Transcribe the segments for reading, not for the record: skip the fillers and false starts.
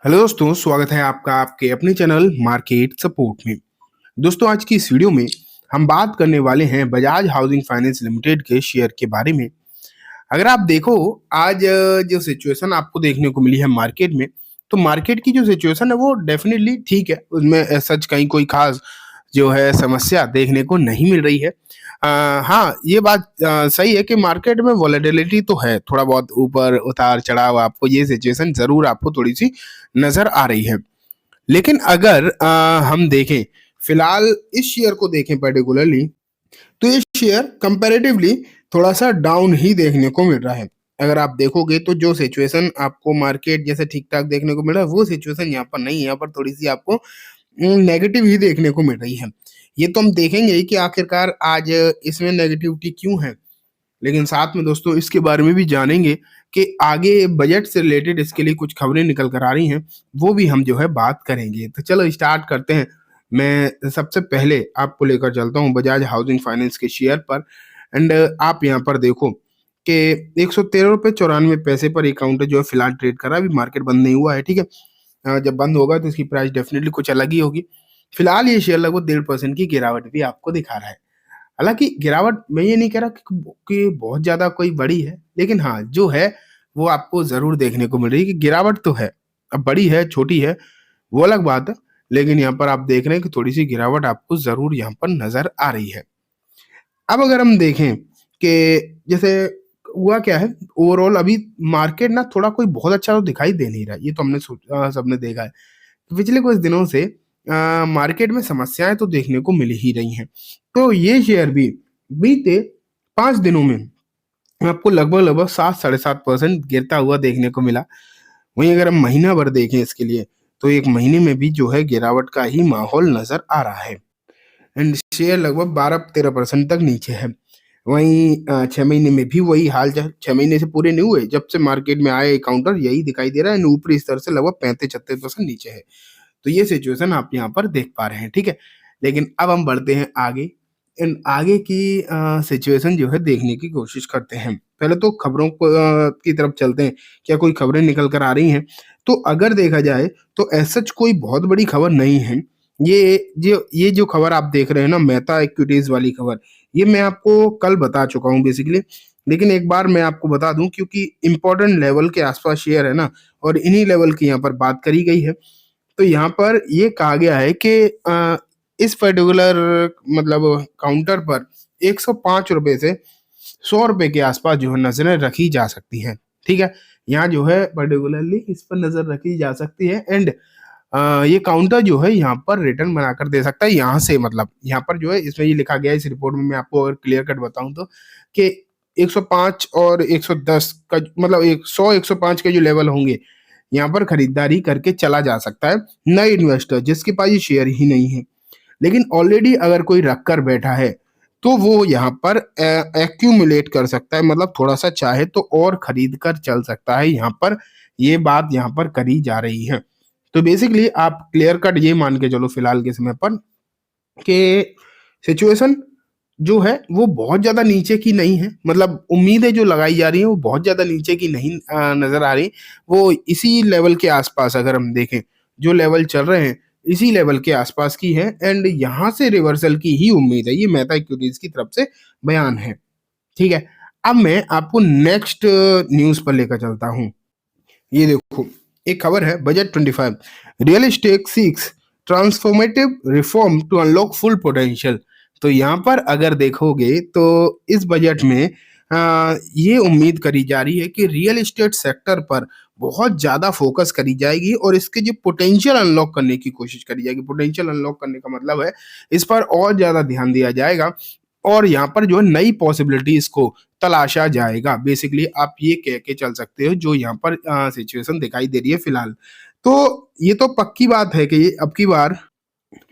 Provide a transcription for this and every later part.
Hello दोस्तों, स्वागत है आपका आपके अपने चैनल मार्केट सपोर्ट में। दोस्तों, आज की इस वीडियो में हम बात करने वाले हैं बजाज हाउसिंग फाइनेंस लिमिटेड के शेयर के बारे में। अगर आप देखो, आज जो सिचुएशन आपको देखने को मिली है मार्केट में, तो मार्केट की जो सिचुएशन है वो डेफिनेटली ठीक है। उसमें सच कहीं कोई खास जो है समस्या देखने को नहीं मिल रही है। हाँ, ये बात सही है कि मार्केट में वॉलेटिलिटी तो है, थोड़ा बहुत ऊपर उतार चढ़ाव आपको ये सिचुएशन जरूर आपको थोड़ी सी नजर आ रही है। लेकिन अगर हम देखें, फिलहाल इस शेयर को देखें पर्टिकुलरली, तो ये शेयर कंपैरेटिवली थोड़ा सा डाउन ही देखने को मिल रहा है। अगर आप देखोगे तो जो सिचुएशन आपको मार्केट जैसे ठीक ठाक देखने को मिल रहा है, वो सिचुएशन यहाँ पर नहीं है। यहाँ पर थोड़ी सी आपको नेगेटिव ही देखने को मिल रही है। ये तो हम देखेंगे ही कि आखिरकार आज इसमें नेगेटिविटी क्यों है। लेकिन साथ में दोस्तों इसके बारे में भी जानेंगे कि आगे बजट से रिलेटेड इसके लिए कुछ खबरें निकल कर आ रही हैं, वो भी हम जो है बात करेंगे। तो चलो स्टार्ट करते हैं। मैं सबसे पहले आपको लेकर चलता हूँ बजाज हाउसिंग फाइनेंस के शेयर पर। एंड आप यहाँ पर देखो कि 113 रुपये 94 पैसे पर एक काउंटर जो है फिलहाल ट्रेड कर रहा है। अभी मार्केट बंद नहीं हुआ है, ठीक है। जब बंद होगा तो इसकी प्राइस डेफिनेटली कुछ अलग ही होगी। फिलहाल ये शेयर लगभग 1.5% की गिरावट भी आपको दिखा रहा है। हालांकि गिरावट मैं ये नहीं कह रहा कि बहुत ज्यादा कोई बड़ी है, लेकिन हाँ जो है वो आपको जरूर देखने को मिल रही है कि गिरावट तो है। अब बड़ी है छोटी है वो अलग बात है, लेकिन यहाँ पर आप देख रहे हैं कि थोड़ी सी गिरावट आपको जरूर यहाँ पर नजर आ रही है। अब अगर हम देखें कि जैसे हुआ क्या है, ओवरऑल अभी मार्केट ना थोड़ा कोई बहुत अच्छा तो दिखाई दे नहीं रहा। ये तो हमने सबने देखा है। पिछले कुछ दिनों से मार्केट में समस्याएं तो देखने को मिल ही रही हैं। तो ये शेयर भी बीते 5 दिनों में आपको लगभग लगभग 7 साढ़े 7% गिरता हुआ देखने को मिला। वहीं अगर हम महीना भर देखें इसके लिए, तो एक महीने में भी जो है गिरावट का ही माहौल नजर आ रहा है। एंड शेयर लगभग 12-13% तक नीचे है। वहीं 6 महीने में भी वही हाल, 6 महीने से पूरे नहीं हुए, जब से मार्केट में आए काउंटर यही दिखाई दे रहा है। ऊपरी स्तर से लगभग 35-36% नीचे है। तो ये सिचुएशन आप यहाँ पर देख पा रहे हैं, ठीक है। लेकिन अब हम बढ़ते हैं आगे। इन आगे की सिचुएशन जो है देखने की कोशिश करते हैं। पहले तो खबरों को की तरफ चलते हैं। क्या कोई खबरें निकल कर आ रही हैं? तो अगर देखा जाए तो ऐसा कोई बहुत बड़ी खबर नहीं है। ये जो खबर आप देख रहे हैं ना, मेहता इक्विटीज वाली खबर, ये मैं आपको कल बता चुका हूँ बेसिकली। लेकिन एक बार मैं आपको बता दूं, क्योंकि इंपॉर्टेंट लेवल के आसपास शेयर है ना, और इन्हीं लेवल की यहाँ पर बात करी गई है। तो यहाँ पर ये कहा गया है कि इस पर्टिकुलर मतलब काउंटर पर 105 रुपए से 100 रुपए के आसपास जो है नजरें रखी जा सकती हैं, ठीक है। यहाँ जो है पर्टिकुलरली इस पर नजर रखी जा सकती है। एंड ये काउंटर जो है यहाँ पर रिटर्न बनाकर दे सकता है। यहाँ से मतलब यहाँ पर जो है इसमें ये लिखा गया है इस रिपोर्ट में, मैं आपको अगर क्लियर कट बताऊं तो, कि 105 और 110 का मतलब 100 105 के जो लेवल होंगे, यहाँ पर खरीदारी करके चला जा सकता है नए इन्वेस्टर जिसके पास ये शेयर ही नहीं है। लेकिन ऑलरेडी अगर कोई रख कर बैठा है तो वो यहाँ पर एक्यूमुलेट कर सकता है, मतलब थोड़ा सा चाहे तो और खरीद कर चल सकता है। यहाँ पर ये बात यहाँ पर करी जा रही है। तो बेसिकली आप क्लियर कट ये मान के चलो फिलहाल के समय पर कि सिचुएशन जो है वो बहुत ज्यादा नीचे की नहीं है। मतलब उम्मीदें जो लगाई जा रही हैं वो बहुत ज्यादा नीचे की नहीं नजर आ रही। वो इसी लेवल के आसपास अगर हम देखें, जो लेवल चल रहे हैं इसी लेवल के आसपास की है। एंड यहाँ से रिवर्सल की ही उम्मीद है, ये मेहता इक्विटीज की तरफ से बयान है, ठीक है। अब मैं आपको नेक्स्ट न्यूज पर लेकर चलता हूँ। ये देखो, एक खबर है बजट 25 रियल एस्टेट सीक्स transformative reform to unlock full potential. तो यहाँ पर अगर देखोगे तो इस बजट में ये उम्मीद करी जा रही है कि रियल एस्टेट सेक्टर पर बहुत ज्यादा फोकस करी जाएगी और इसके जो पोटेंशियल अनलॉक करने की कोशिश करी जाएगी। पोटेंशियल अनलॉक करने का मतलब है इस पर और ज्यादा ध्यान दिया जाएगा और यहाँ पर जो है नई पॉसिबिलिटीज को तलाशा जाएगा। बेसिकली आप ये कह के चल सकते हो जो यहाँ पर सिचुएशन दिखाई दे रही है फिलहाल। तो ये तो पक्की बात है कि अब की बार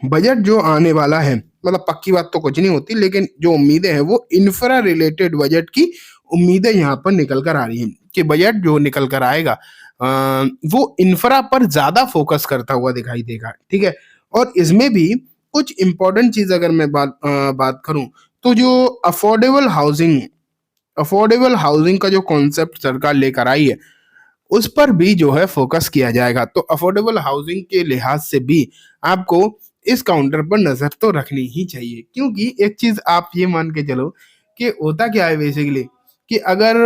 बजट जो आने वाला है, मतलब पक्की बात तो कुछ नहीं होती, लेकिन जो उम्मीदें हैं वो इंफ्रा रिलेटेड बजट की उम्मीदें यहाँ पर निकल कर आ रही हैं कि बजट जो निकल कर आएगा वो इंफ्रा पर ज्यादा फोकस करता हुआ दिखाई देगा, ठीक है। और इसमें भी कुछ इंपॉर्टेंट चीज अगर मैं बात करूं, तो जो अफोर्डेबल हाउसिंग का जो कॉन्सेप्ट सरकार लेकर आई है उस पर भी जो है फोकस किया जाएगा। तो अफोर्डेबल हाउसिंग के लिहाज से भी आपको इस काउंटर पर नजर तो रखनी ही चाहिए, क्योंकि एक चीज आप ये मान के चलो कि होता क्या है बेसिकली, कि अगर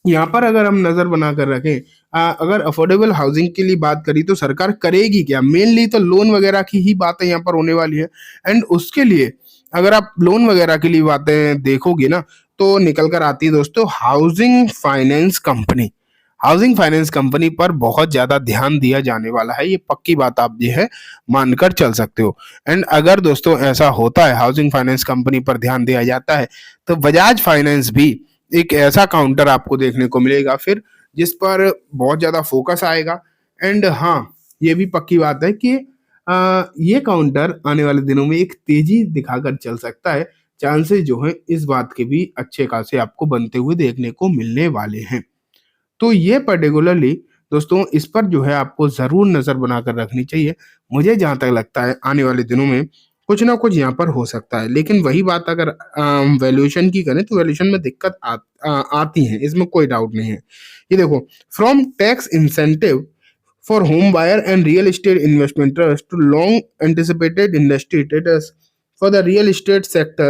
यहाँ पर अगर हम नजर बना कर रखें, अगर अफोर्डेबल हाउसिंग के लिए बात करी तो सरकार करेगी क्या, मेनली तो लोन वगैरह की ही बातें यहाँ पर होने वाली है। एंड उसके लिए अगर आप लोन वगैरह के लिए बातें देखोगे ना, तो निकल कर आती है दोस्तों housing finance company. Housing finance company पर बहुत ज्यादा ध्यान दिया जाने वाला है, ये पक्की बात आप ये है मानकर चल सकते हो। एंड अगर दोस्तों ऐसा होता है, हाउसिंग फाइनेंस कंपनी पर ध्यान दिया जाता है, तो बजाज फाइनेंस भी एक ऐसा काउंटर आपको देखने को मिलेगा फिर, जिस पर बहुत ज्यादा फोकस आएगा। एंड हाँ, ये भी पक्की बात है कि ये काउंटर आने वाले दिनों में एक तेजी दिखाकर चल सकता है। चांसेस जो है इस बात के भी अच्छे खासे आपको बनते हुए देखने को मिलने वाले हैं। तो ये पर्टिकुलरली दोस्तों इस पर जो है आपको ज़रूर नज़र बनाकर रखनी चाहिए। मुझे जहाँ तक लगता है आने वाले दिनों में कुछ ना कुछ यहाँ पर हो सकता है। लेकिन वही बात अगर वैल्यूएशन की करें तो वैल्यूएशन में दिक्कत आती है, इसमें कोई डाउट नहीं है। ये देखो, from tax incentive for home buyer and real estate investment trust to long anticipated industry status for the real estate sector,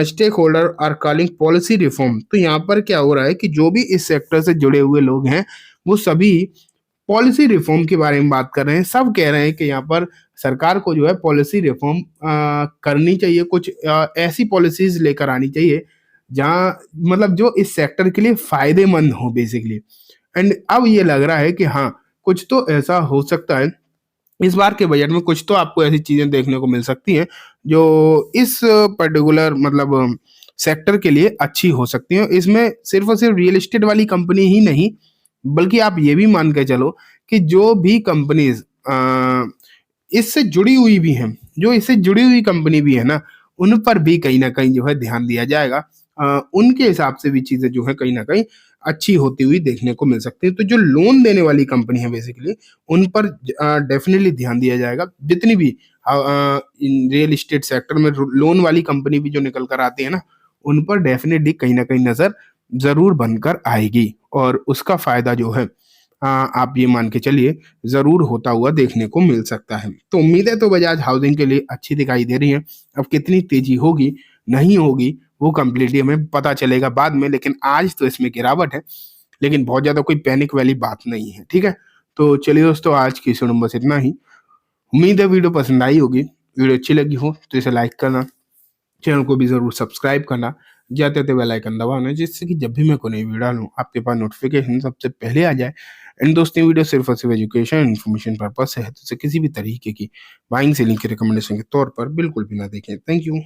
stakeholder are calling policy reform। तो यहाँ पर क्या हो रहा है कि जो भी इस सेक्टर से जुड़े हुए लोग हैं वो सभी पॉलिसी रिफॉर्म के बारे में बात कर रहे हैं। सब कह रहे हैं कि यहाँ पर सरकार को जो है पॉलिसी रिफॉर्म करनी चाहिए, कुछ ऐसी पॉलिसीज लेकर आनी चाहिए जहाँ मतलब जो इस सेक्टर के लिए फायदेमंद हो बेसिकली। एंड अब ये लग रहा है कि हाँ, कुछ तो ऐसा हो सकता है इस बार के बजट में, कुछ तो आपको ऐसी चीजें देखने को मिल सकती हैं जो इस पर्टिकुलर मतलब सेक्टर के लिए अच्छी हो सकती हैं। इसमें सिर्फ और सिर्फ रियल एस्टेट वाली कंपनी ही नहीं, बल्कि आप ये भी मान के चलो कि जो भी कंपनीज इससे जुड़ी हुई भी हैं, जो इससे जुड़ी हुई कंपनी भी है ना, उन पर भी कहीं ना कहीं जो है ध्यान दिया जाएगा। उनके हिसाब से भी चीजें जो है कहीं ना कहीं अच्छी होती हुई देखने को मिल सकती है। तो जो लोन देने वाली कंपनी है बेसिकली, उन पर डेफिनेटली ध्यान दिया जाएगा। जितनी भी रियल एस्टेट सेक्टर में लोन वाली कंपनी भी जो निकल कर आती है ना, उन पर डेफिनेटली कहीं ना कहीं नजर जरूर बनकर आएगी, और उसका फायदा जो है आप ये मान के चलिए जरूर होता हुआ देखने को मिल सकता है। तो उम्मीदें तो बजाज हाउसिंग के लिए अच्छी दिखाई दे रही हैं। अब कितनी तेजी होगी नहीं होगी वो कंप्लीटली हमें पता चलेगा बाद में, लेकिन आज तो इसमें गिरावट है, लेकिन बहुत ज्यादा कोई पैनिक वाली बात नहीं है। ठीक है, तो चलिए दोस्तों, आज की वीडियो में बस इतना ही। उम्मीद है वीडियो पसंद आई होगी। वीडियो अच्छी लगी हो तो इसे लाइक करना, चैनल को भी जरूर सब्सक्राइब करना, जाते थे बेल आइकन दबाना, जिससे कि जब भी मैं कोई नई वीडियो डालूं आपके पास नोटिफिकेशन सबसे पहले आ जाए। एंड दोस्तों, वीडियो सिर्फ और सिर्फ एजुकेशन इन्फॉर्मेशन पर्पस है, तो इसे किसी भी तरीके की बाइंग सेलिंग की रिकमेंडेशन के तौर पर बिल्कुल भी ना देखें। Thank you.